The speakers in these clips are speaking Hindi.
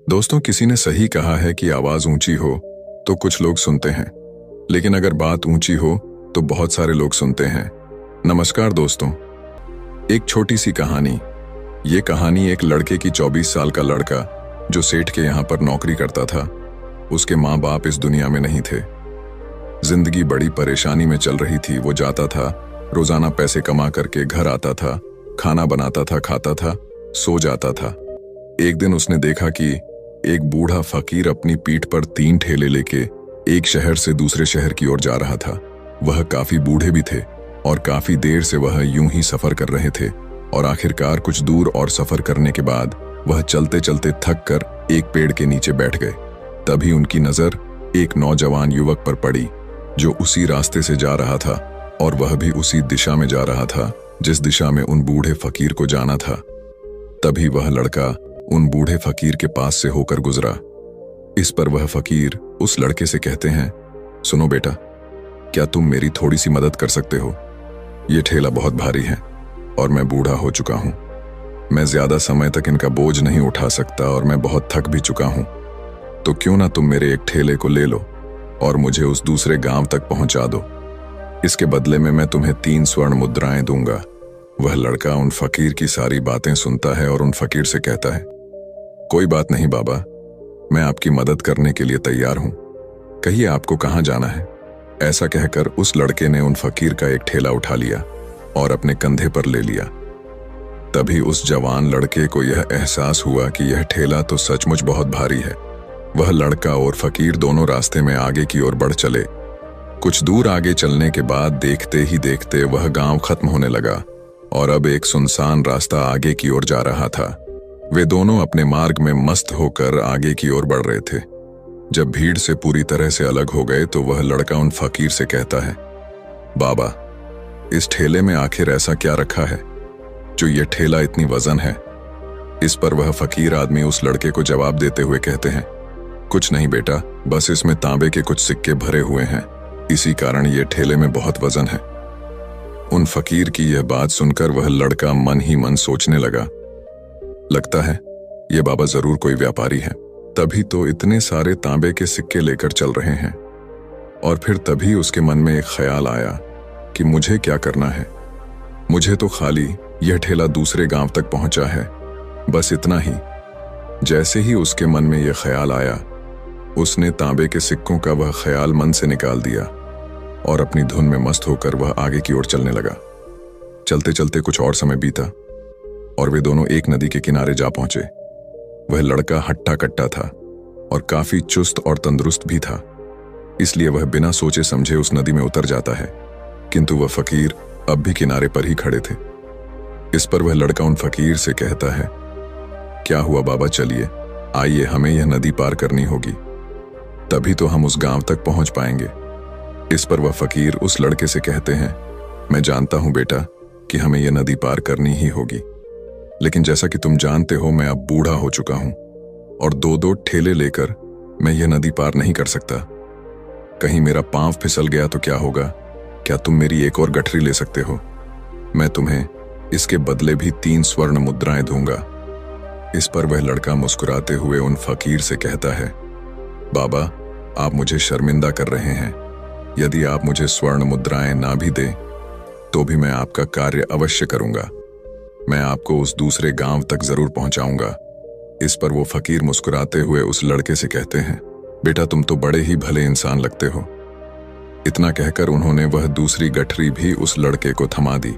दोस्तों, किसी ने सही कहा है कि आवाज ऊंची हो तो कुछ लोग सुनते हैं, लेकिन अगर बात ऊंची हो तो बहुत सारे लोग सुनते हैं। नमस्कार दोस्तों, एक छोटी सी कहानी। ये कहानी एक लड़के की 24 साल का लड़का जो सेठ के यहाँ पर नौकरी करता था। उसके माँ बाप इस दुनिया में नहीं थे। जिंदगी बड़ी परेशानी में चल रही थी। वो जाता था, रोजाना पैसे कमा करके घर आता था, खाना बनाता था, खाता था, सो जाता था। एक दिन उसने देखा कि एक बूढ़ा फकीर अपनी पीठ पर 3 ठेले लेके एक शहर से दूसरे शहर की ओर जा रहा था। वह काफी बूढ़े भी थे और काफी देर से वह यूं ही सफर कर रहे थे और आखिरकार कुछ दूर और सफर करने के बाद वह चलते चलते थक कर एक पेड़ के नीचे बैठ गए। तभी उनकी नजर एक नौजवान युवक पर पड़ी जो उसी रास्ते से जा रहा था और वह भी उसी दिशा में जा रहा था जिस दिशा में उन बूढ़े फकीर को जाना था। तभी वह लड़का उन बूढ़े फकीर के पास से होकर गुजरा। इस पर वह फकीर उस लड़के से कहते हैं, सुनो बेटा, क्या तुम मेरी थोड़ी सी मदद कर सकते हो? ये ठेला बहुत भारी है और मैं बूढ़ा हो चुका हूं। मैं ज्यादा समय तक इनका बोझ नहीं उठा सकता और मैं बहुत थक भी चुका हूं। तो क्यों ना तुम मेरे एक ठेले को ले लो और मुझे उस दूसरे गांव तक पहुंचा दो। इसके बदले में मैं तुम्हें 3 स्वर्ण मुद्राएं दूंगा। वह लड़का उन फकीर की सारी बातें सुनता है और उन फकीर से कहता है, कोई बात नहीं बाबा, मैं आपकी मदद करने के लिए तैयार हूं। कहिए आपको कहां जाना है? ऐसा कहकर उस लड़के ने उन फकीर का एक ठेला उठा लिया और अपने कंधे पर ले लिया। तभी उस जवान लड़के को यह एहसास हुआ कि यह ठेला तो सचमुच बहुत भारी है। वह लड़का और फकीर दोनों रास्ते में आगे की ओर बढ़ चले। कुछ दूर आगे चलने के बाद देखते ही देखते वह गांव खत्म होने लगा और अब एक सुनसान रास्ता आगे की ओर जा रहा था। वे दोनों अपने मार्ग में मस्त होकर आगे की ओर बढ़ रहे थे। जब भीड़ से पूरी तरह से अलग हो गए तो वह लड़का उन फकीर से कहता है, बाबा, इस ठेले में आखिर ऐसा क्या रखा है जो ये ठेला इतनी वजन है? इस पर वह फकीर आदमी उस लड़के को जवाब देते हुए कहते हैं, कुछ नहीं बेटा, बस इसमें तांबे के कुछ सिक्के भरे हुए हैं, इसी कारण ये ठेले में बहुत वजन है। उन फकीर की यह बात सुनकर वह लड़का मन ही मन सोचने लगा, लगता है ये बाबा जरूर कोई व्यापारी है, तभी तो इतने सारे तांबे के सिक्के लेकर चल रहे हैं। और फिर तभी उसके मन में एक ख्याल आया कि मुझे क्या करना है। मुझे तो खाली यह ठेला दूसरे गांव तक पहुंचा है, बस इतना ही। जैसे ही उसके मन में यह ख्याल आया, उसने तांबे के सिक्कों का वह ख्याल मन से निकाल दिया और अपनी धुन में मस्त होकर वह आगे की ओर चलने लगा। चलते चलते कुछ और समय बीता और वे दोनों एक नदी के किनारे जा पहुंचे। वह लड़का हट्टा कट्टा था और काफी चुस्त और तंदुरुस्त भी था, इसलिए वह बिना सोचे समझे उस नदी में उतर जाता है, किंतु वह फकीर अब भी किनारे पर ही खड़े थे। इस पर वह लड़का उन फकीर से कहता है, क्या हुआ बाबा, चलिए आइए, हमें यह नदी पार करनी होगी, तभी तो हम उस गांव तक पहुंच पाएंगे। इस पर वह फकीर उस लड़के से कहते हैं, मैं जानता हूं बेटा कि हमें यह नदी पार करनी ही होगी, लेकिन जैसा कि तुम जानते हो मैं अब बूढ़ा हो चुका हूं और 2-2 ठेले लेकर मैं यह नदी पार नहीं कर सकता। कहीं मेरा पांव फिसल गया तो क्या होगा? क्या तुम मेरी एक और गठरी ले सकते हो? मैं तुम्हें इसके बदले भी 3 स्वर्ण मुद्राएं दूंगा। इस पर वह लड़का मुस्कुराते हुए उन फकीर से कहता है, बाबा, आप मुझे शर्मिंदा कर रहे हैं। यदि आप मुझे स्वर्ण मुद्राएं ना भी दें तो भी मैं आपका कार्य अवश्य करूंगा। मैं आपको उस दूसरे गांव तक जरूर पहुंचाऊंगा। इस पर वो फकीर मुस्कुराते हुए उस लड़के से कहते हैं, बेटा, तुम तो बड़े ही भले इंसान लगते हो। इतना कहकर उन्होंने वह दूसरी गठरी भी उस लड़के को थमा दी।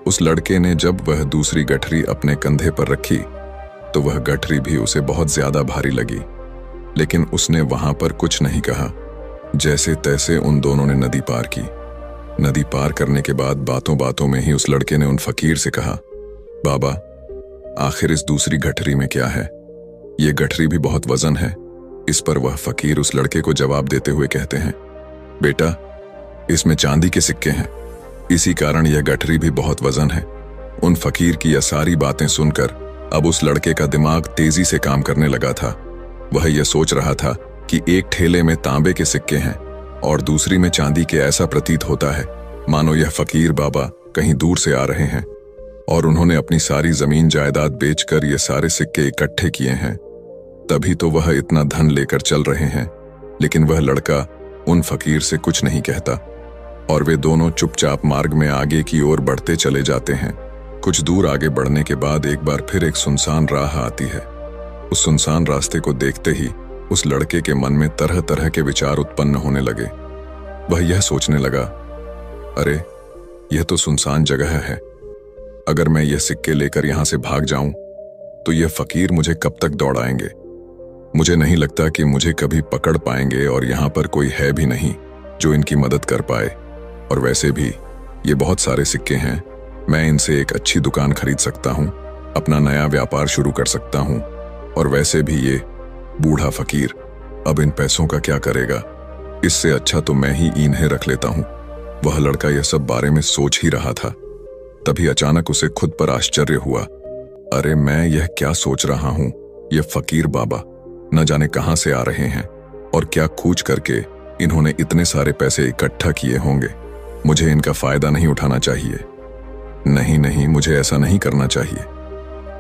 उस लड़के ने जब वह दूसरी गठरी अपने कंधे पर रखी तो वह गठरी भी उसे बहुत ज्यादा भारी लगी, लेकिन उसने वहां पर कुछ नहीं कहा। जैसे तैसे उन दोनों ने नदी पार की। नदी पार करने के बाद बातों बातों में ही उस लड़के ने उन फकीर से कहा, बाबा, आखिर इस दूसरी गठरी में क्या है? ये गठरी भी बहुत वजन है। इस पर वह फकीर उस लड़के को जवाब देते हुए कहते हैं, बेटा, इसमें चांदी के सिक्के हैं, इसी कारण यह गठरी भी बहुत वजन है। उन फकीर की यह सारी बातें सुनकर अब उस लड़के का दिमाग तेजी से काम करने लगा था। वह यह सोच रहा था कि एक ठेले में तांबे के सिक्के हैं और दूसरी में चांदी के। ऐसा प्रतीत होता है मानो यह फकीर बाबा कहीं दूर से आ रहे हैं और उन्होंने अपनी सारी जमीन जायदाद बेचकर ये सारे सिक्के इकट्ठे किए हैं। तभी तो वह इतना धन लेकर चल रहे हैं, लेकिन वह लड़का उन फकीर से कुछ नहीं कहता और वे दोनों चुपचाप मार्ग में आगे की ओर बढ़ते चले जाते हैं। कुछ दूर आगे बढ़ने के बाद एक बार फिर एक सुनसान राह आती है। उस सुनसान रास्ते को देखते ही उस लड़के के मन में तरह तरह के विचार उत्पन्न होने लगे। वह यह सोचने लगा, अरे यह तो सुनसान जगह है, अगर मैं यह सिक्के लेकर यहां से भाग जाऊं तो यह फकीर मुझे कब तक दौड़ाएंगे। मुझे नहीं लगता कि मुझे कभी पकड़ पाएंगे और यहां पर कोई है भी नहीं जो इनकी मदद कर पाए। और वैसे भी ये बहुत सारे सिक्के हैं, मैं इनसे एक अच्छी दुकान खरीद सकता हूं, अपना नया व्यापार शुरू कर सकता हूं। और वैसे भी ये बूढ़ा फकीर अब इन पैसों का क्या करेगा, इससे अच्छा तो मैं ही इन्हें रख लेता हूं। वह लड़का यह सब बारे में सोच ही रहा था, तभी अचानक उसे खुद पर आश्चर्य हुआ। अरे मैं यह क्या सोच रहा हूं, यह फकीर बाबा न जाने कहां से आ रहे हैं और क्या खूच करके इन्होंने इतने सारे पैसे इकट्ठा किए होंगे। मुझे इनका फायदा नहीं उठाना चाहिए। नहीं नहीं, मुझे ऐसा नहीं करना चाहिए।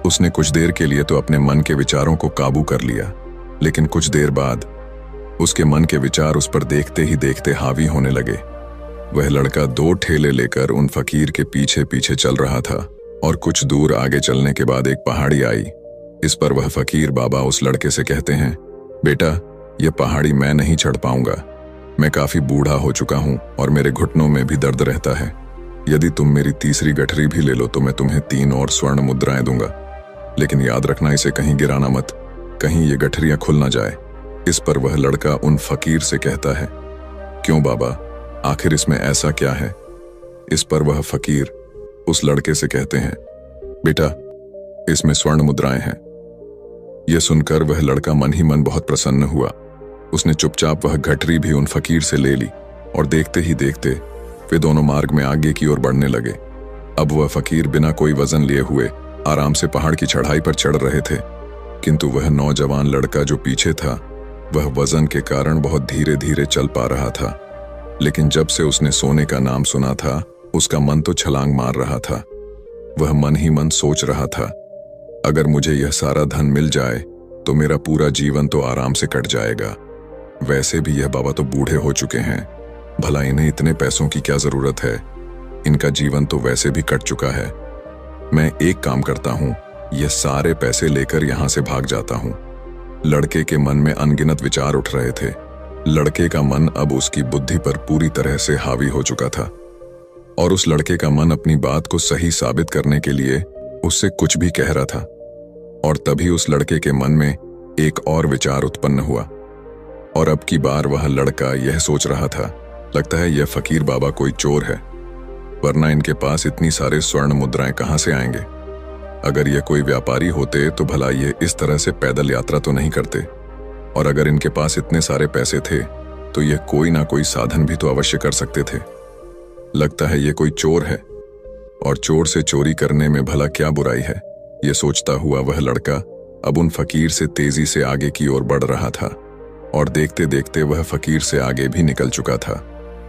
उसने कुछ देर के लिए तो अपने मन के विचारों को काबू कर लिया, लेकिन कुछ देर बाद उसके मन के विचार उस पर देखते ही देखते हावी होने लगे। वह लड़का 2 ठेले लेकर उन फकीर के पीछे पीछे चल रहा था और कुछ दूर आगे चलने के बाद एक पहाड़ी आई। इस पर वह फकीर बाबा उस लड़के से कहते हैं, बेटा यह पहाड़ी मैं नहीं चढ़ पाऊंगा, मैं काफी बूढ़ा हो चुका हूं और मेरे घुटनों में भी दर्द रहता है। यदि तुम मेरी तीसरी गठरी भी ले लो तो मैं तुम्हें 3 और स्वर्ण मुद्राएं दूंगा, लेकिन याद रखना इसे कहीं गिराना मत, कहीं ये गठरियां खुल ना जाए। इस पर वह लड़का उन फकीर से कहता है, क्यों बाबा, आखिर इसमें ऐसा क्या है। इस पर वह फकीर उस लड़के से कहते हैं, बेटा इसमें स्वर्ण मुद्राएं हैं। यह सुनकर वह लड़का मन ही मन बहुत प्रसन्न हुआ। उसने चुपचाप वह गठरी भी उन फकीर से ले ली और देखते ही देखते वे दोनों मार्ग में आगे की ओर बढ़ने लगे। अब वह फकीर बिना कोई वजन लिए हुए आराम से पहाड़ की चढ़ाई पर चढ़ रहे थे, किंतु वह नौजवान लड़का जो पीछे था वह वजन के कारण बहुत धीरे धीरे चल पा रहा था। लेकिन जब से उसने सोने का नाम सुना था उसका मन तो छलांग मार रहा था। वह मन ही मन सोच रहा था, अगर मुझे यह सारा धन मिल जाए तो मेरा पूरा जीवन तो आराम से कट जाएगा। वैसे भी यह बाबा तो बूढ़े हो चुके हैं, भला इन्हें इतने पैसों की क्या जरूरत है, इनका जीवन तो वैसे भी कट चुका है। मैं एक काम करता हूं, यह सारे पैसे लेकर यहां से भाग जाता हूं। लड़के के मन में अनगिनत विचार उठ रहे थे। लड़के का मन अब उसकी बुद्धि पर पूरी तरह से हावी हो चुका था और उस लड़के का मन अपनी बात को सही साबित करने के लिए उससे कुछ भी कह रहा था। और तभी उस लड़के के मन में एक और विचार उत्पन्न हुआ और अब की बार वह लड़का यह सोच रहा था, लगता है यह फकीर बाबा कोई चोर है, वरना इनके पास इतनी सारे स्वर्ण मुद्राएं कहां से आएंगे। अगर ये कोई व्यापारी होते तो भला ये इस तरह से पैदल यात्रा तो नहीं करते, और अगर इनके पास इतने सारे पैसे थे तो ये कोई ना कोई साधन भी तो अवश्य कर सकते थे। लगता है ये कोई चोर है और चोर से चोरी करने में भला क्या बुराई है। ये सोचता हुआ वह लड़का अब उन फकीर से तेजी से आगे की ओर बढ़ रहा था और देखते देखते वह फकीर से आगे भी निकल चुका था।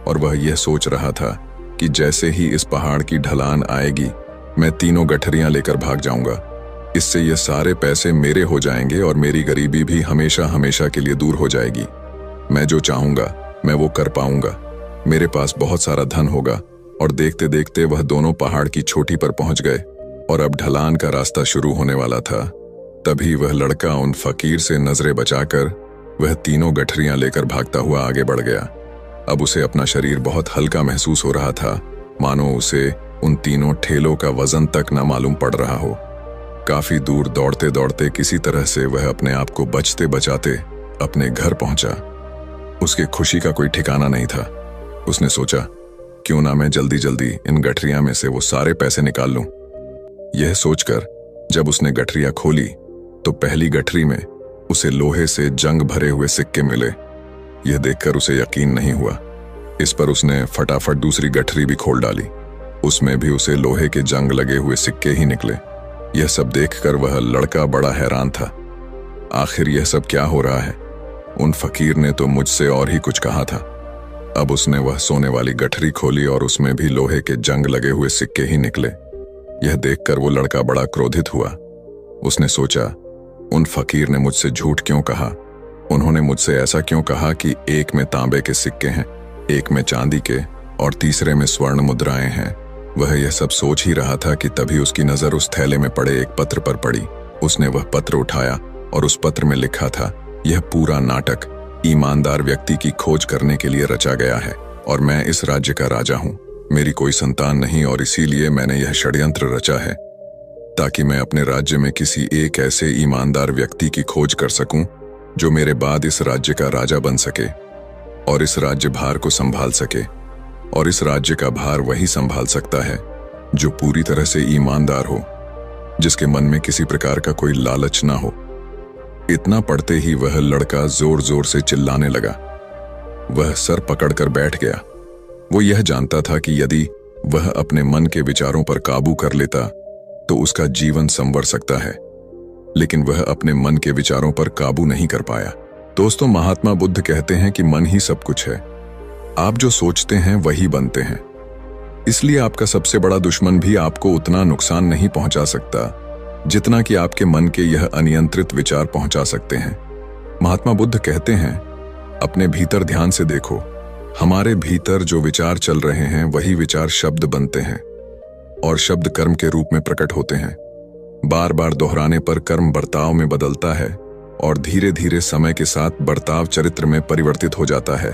और वह यह सोच रहा था कि जैसे ही इस पहाड़ की ढलान आएगी मैं 3 गठरियां लेकर भाग जाऊंगा, इससे ये सारे पैसे मेरे हो जाएंगे और मेरी गरीबी भी हमेशा हमेशा के लिए दूर हो जाएगी। मैं जो चाहूंगा मैं वो कर पाऊंगा, मेरे पास बहुत सारा धन होगा। और देखते देखते वह दोनों पहाड़ की चोटी पर पहुंच गए और अब ढलान का रास्ता शुरू होने वाला था। तभी वह लड़का उन फकीर से नजरें बचाकर वह 3 गठरियां लेकर भागता हुआ आगे बढ़ गया। अब उसे अपना शरीर बहुत हल्का महसूस हो रहा था, मानो उसे उन 3 ठेलों का वजन तक न मालूम पड़ रहा हो। काफी दूर दौड़ते दौड़ते किसी तरह से वह अपने आप को बचते बचाते अपने घर पहुंचा। उसकी खुशी का कोई ठिकाना नहीं था। उसने सोचा, क्यों ना मैं जल्दी जल्दी इन गठरियां में से वो सारे पैसे निकाल लूं। यह सोचकर जब उसने गठरियां खोली तो पहली गठरी में उसे लोहे से जंग भरे हुए सिक्के मिले। यह देखकर उसे यकीन नहीं हुआ। इस पर उसने फटाफट दूसरी गठरी भी खोल डाली, उसमें भी उसे लोहे के जंग लगे हुए सिक्के ही निकले। यह सब देखकर वह लड़का बड़ा हैरान था। आखिर यह सब क्या हो रहा है? उन फकीर ने तो मुझसे और ही कुछ कहा था। अब उसने वह सोने वाली गठरी खोली और उसमें भी लोहे के जंग लगे हुए सिक्के ही निकले। यह देखकर वो लड़का बड़ा क्रोधित हुआ। उसने सोचा, उन फकीर ने मुझसे झूठ क्यों कहा? उन्होंने मुझसे ऐसा क्यों कहा कि एक में तांबे के सिक्के हैं, एक में चांदी के और तीसरे में स्वर्ण मुद्राएं हैं? वह यह सब सोच ही रहा था कि तभी उसकी नजर उस थैले में पड़े एक पत्र पर पड़ी। उसने वह पत्र उठाया और उस पत्र में लिखा था, यह पूरा नाटक ईमानदार व्यक्ति की खोज करने के लिए रचा गया है और मैं इस राज्य का राजा हूं। मेरी कोई संतान नहीं और इसीलिए मैंने यह षड्यंत्र रचा है ताकि मैं अपने राज्य में किसी एक ऐसे ईमानदार व्यक्ति की खोज कर सकूं जो मेरे बाद इस राज्य का राजा बन सके और इस राज्य भार को संभाल सके। और इस राज्य का भार वही संभाल सकता है जो पूरी तरह से ईमानदार हो, जिसके मन में किसी प्रकार का कोई लालच ना हो। इतना पढ़ते ही वह लड़का जोर जोर से चिल्लाने लगा। वह सर पकड़कर बैठ गया। वो यह जानता था कि यदि वह अपने मन के विचारों पर काबू कर लेता तो उसका जीवन संवर सकता है, लेकिन वह अपने मन के विचारों पर काबू नहीं कर पाया। दोस्तों, महात्मा बुद्ध कहते हैं कि मन ही सब कुछ है। आप जो सोचते हैं वही बनते हैं। इसलिए आपका सबसे बड़ा दुश्मन भी आपको उतना नुकसान नहीं पहुंचा सकता जितना कि आपके मन के यह अनियंत्रित विचार पहुंचा सकते हैं। महात्मा बुद्ध कहते हैं, अपने भीतर ध्यान से देखो। हमारे भीतर जो विचार चल रहे हैं वही विचार शब्द बनते हैं और शब्द कर्म के रूप में प्रकट होते हैं। बार बार दोहराने पर कर्म बर्ताव में बदलता है और धीरे धीरे समय के साथ बर्ताव चरित्र में परिवर्तित हो जाता है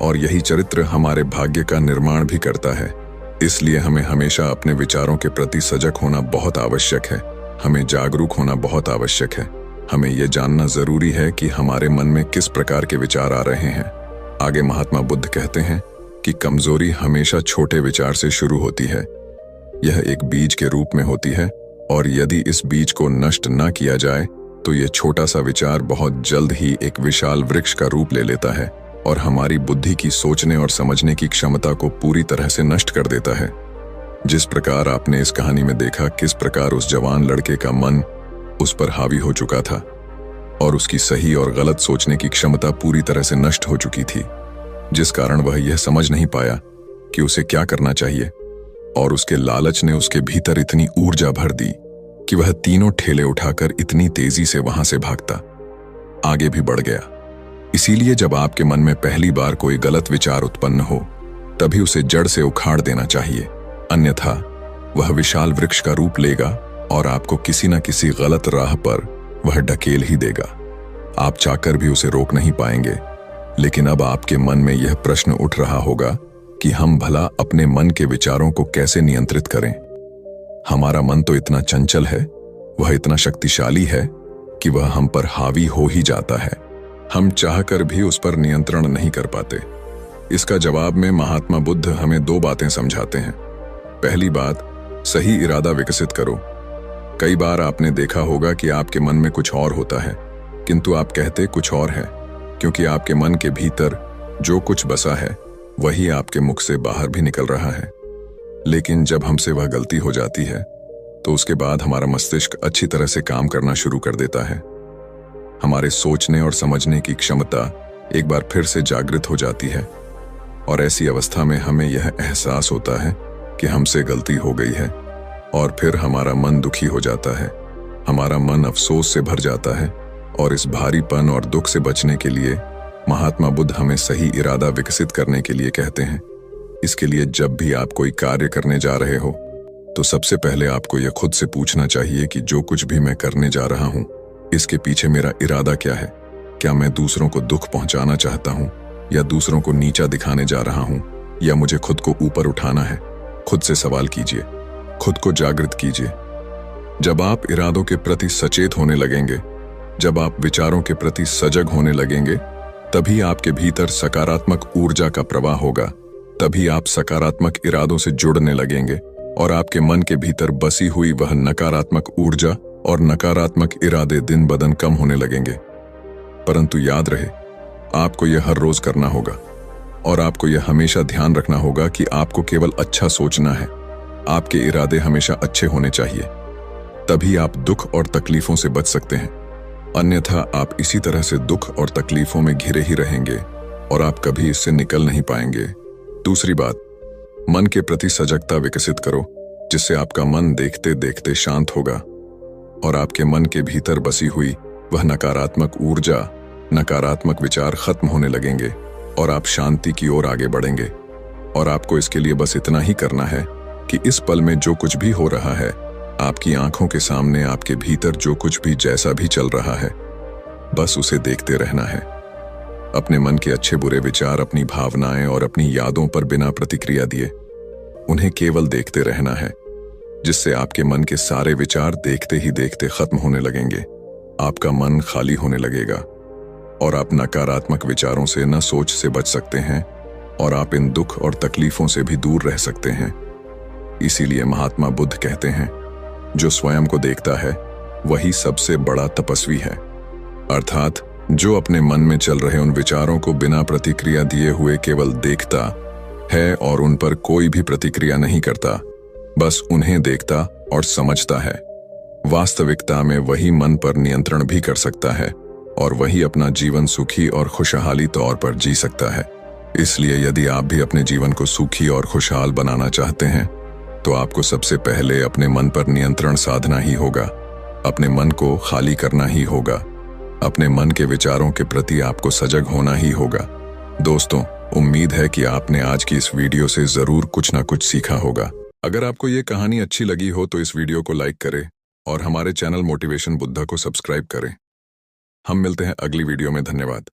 और यही चरित्र हमारे भाग्य का निर्माण भी करता है। इसलिए हमें हमेशा अपने विचारों के प्रति सजग होना बहुत आवश्यक है। हमें जागरूक होना बहुत आवश्यक है। हमें यह जानना जरूरी है कि हमारे मन में किस प्रकार के विचार आ रहे हैं। आगे महात्मा बुद्ध कहते हैं कि कमजोरी हमेशा छोटे विचार से शुरू होती है। यह एक बीज के रूप में होती है और यदि इस बीज को नष्ट न किया जाए तो यह छोटा सा विचार बहुत जल्द ही एक विशाल वृक्ष का रूप ले लेता है और हमारी बुद्धि की सोचने और समझने की क्षमता को पूरी तरह से नष्ट कर देता है। जिस प्रकार आपने इस कहानी में देखा किस प्रकार उस जवान लड़के का मन उस पर हावी हो चुका था और उसकी सही और गलत सोचने की क्षमता पूरी तरह से नष्ट हो चुकी थी, जिस कारण वह यह समझ नहीं पाया कि उसे क्या करना चाहिए और उसके लालच ने उसके भीतर इतनी ऊर्जा भर दी कि वह तीनों ठेले उठाकर इतनी तेजी से वहां से भागता आगे भी बढ़ गया। इसीलिए जब आपके मन में पहली बार कोई गलत विचार उत्पन्न हो तभी उसे जड़ से उखाड़ देना चाहिए, अन्यथा वह विशाल वृक्ष का रूप लेगा और आपको किसी न किसी गलत राह पर वह ढकेल ही देगा। आप चाहकर भी उसे रोक नहीं पाएंगे। लेकिन अब आपके मन में यह प्रश्न उठ रहा होगा कि हम भला अपने मन के विचारों को कैसे नियंत्रित करें। हमारा मन तो इतना चंचल है, वह इतना शक्तिशाली है कि वह हम पर हावी हो ही जाता है। हम चाहकर भी उस पर नियंत्रण नहीं कर पाते। इसका जवाब में महात्मा बुद्ध हमें दो बातें समझाते हैं। पहली बात, सही इरादा विकसित करो। कई बार आपने देखा होगा कि आपके मन में कुछ और होता है किंतु आप कहते कुछ और है, क्योंकि आपके मन के भीतर जो कुछ बसा है वही आपके मुख से बाहर भी निकल रहा है। लेकिन जब हमसे वह गलती हो जाती है तो उसके बाद हमारा मस्तिष्क अच्छी तरह से काम करना शुरू कर देता है। हमारे सोचने और समझने की क्षमता एक बार फिर से जागृत हो जाती है और ऐसी अवस्था में हमें यह एहसास होता है कि हमसे गलती हो गई है और फिर हमारा मन दुखी हो जाता है। हमारा मन अफसोस से भर जाता है और इस भारीपन और दुख से बचने के लिए महात्मा बुद्ध हमें सही इरादा विकसित करने के लिए कहते हैं। इसके लिए जब भी आप कोई कार्य करने जा रहे हो तो सबसे पहले आपको यह खुद से पूछना चाहिए कि जो कुछ भी मैं करने जा रहा हूं इसके पीछे मेरा इरादा क्या है। क्या मैं दूसरों को दुख पहुंचाना चाहता हूं या दूसरों को नीचा दिखाने जा रहा हूं या मुझे खुद को ऊपर उठाना है। खुद से सवाल कीजिए, खुद को जागृत कीजिए। जब आप इरादों के प्रति सचेत होने लगेंगे, जब आप विचारों के प्रति सजग होने लगेंगे, तभी आपके भीतर सकारात्मक ऊर्जा का प्रवाह होगा। तभी आप सकारात्मक इरादों से जुड़ने लगेंगे और आपके मन के भीतर बसी हुई वह नकारात्मक ऊर्जा और नकारात्मक इरादे दिन ब दिन कम होने लगेंगे। परंतु याद रहे, आपको यह हर रोज करना होगा और आपको यह हमेशा ध्यान रखना होगा कि आपको केवल अच्छा सोचना है। आपके इरादे हमेशा अच्छे होने चाहिए, तभी आप दुख और तकलीफों से बच सकते हैं। अन्यथा आप इसी तरह से दुख और तकलीफों में घिरे ही रहेंगे और आप कभी इससे निकल नहीं पाएंगे। दूसरी बात, मन के प्रति सजगता विकसित करो, जिससे आपका मन देखते देखते शांत होगा और आपके मन के भीतर बसी हुई वह नकारात्मक ऊर्जा, नकारात्मक विचार खत्म होने लगेंगे और आप शांति की ओर आगे बढ़ेंगे। और आपको इसके लिए बस इतना ही करना है कि इस पल में जो कुछ भी हो रहा है, आपकी आंखों के सामने आपके भीतर जो कुछ भी जैसा भी चल रहा है, बस उसे देखते रहना है। अपने मन के अच्छे बुरे विचार, अपनी भावनाएं और अपनी यादों पर बिना प्रतिक्रिया दिए उन्हें केवल देखते रहना है, जिससे आपके मन के सारे विचार देखते ही देखते खत्म होने लगेंगे। आपका मन खाली होने लगेगा और आप नकारात्मक विचारों से न सोच से बच सकते हैं और आप इन दुख और तकलीफों से भी दूर रह सकते हैं। इसीलिए महात्मा बुद्ध कहते हैं, जो स्वयं को देखता है वही सबसे बड़ा तपस्वी है। अर्थात जो अपने मन में चल रहे उन विचारों को बिना प्रतिक्रिया दिए हुए केवल देखता है और उन पर कोई भी प्रतिक्रिया नहीं करता, बस उन्हें देखता और समझता है, वास्तविकता में वही मन पर नियंत्रण भी कर सकता है और वही अपना जीवन सुखी और खुशहाली तौर पर जी सकता है। इसलिए यदि आप भी अपने जीवन को सुखी और खुशहाल बनाना चाहते हैं, तो आपको सबसे पहले अपने मन पर नियंत्रण साधना ही होगा, अपने मन को खाली करना ही होगा, अपने मन के विचारों के प्रति आपको सजग होना ही होगा। दोस्तों, उम्मीद है कि आपने आज की इस वीडियो से जरूर कुछ ना कुछ सीखा होगा। अगर आपको ये कहानी अच्छी लगी हो तो इस वीडियो को लाइक करें और हमारे चैनल मोटिवेशन बुद्धा को सब्सक्राइब करें। हम मिलते हैं अगली वीडियो में। धन्यवाद।